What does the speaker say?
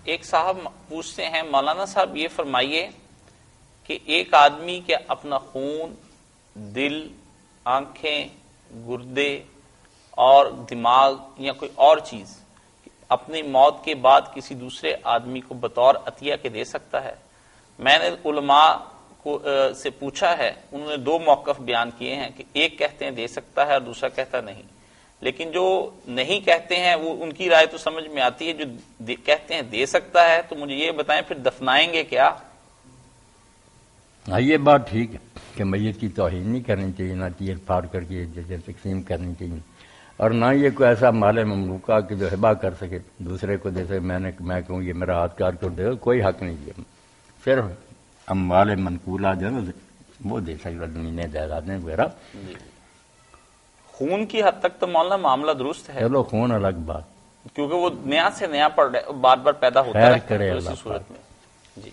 ایک صاحب پوچھتے ہیں مولانا صاحب یہ فرمائیے کہ ایک آدمی کے اپنا خون، دل، آنکھیں، گردے اور دماغ یا کوئی اور چیز اپنی موت کے بعد کسی دوسرے آدمی کو بطور عطیہ کے دے سکتا ہے؟ میں نے علماء سے پوچھا ہے، انہوں نے دو موقف بیان کیے ہیں کہ ایک کہتے ہیں دے سکتا ہے اور دوسرا کہتا نہیں، لیکن جو نہیں کہتے ہیں وہ ان کی رائے تو سمجھ میں آتی ہے، جو کہتے ہیں دے سکتا ہے تو مجھے یہ بتائیں پھر دفنائیں گے کیا؟ ہاں یہ بات ٹھیک ہے کہ میت کی توہین نہیں کرنی چاہیے، نہ چیر پھاڑ کر کے جیسے تقسیم کرنی چاہیے، اور نہ یہ کوئی ایسا مال مملوکہ کہ جو ہبہ کر سکے دوسرے کو، جیسے میں کہوں یہ میرا ہاتھ کاٹ کر دے، کوئی حق نہیں ہے، صرف اموال منقولہ جو ہے وہ دے سکتا، زمینیں جائیدادیں وغیرہ۔ خون کی حد تک تو مولانا معاملہ درست ہے، چلو خون الگ بات، کیونکہ وہ نیا سے نیا بار بار پیدا ہوتا خیر ہے کرے تو اللہ اسی صورت میں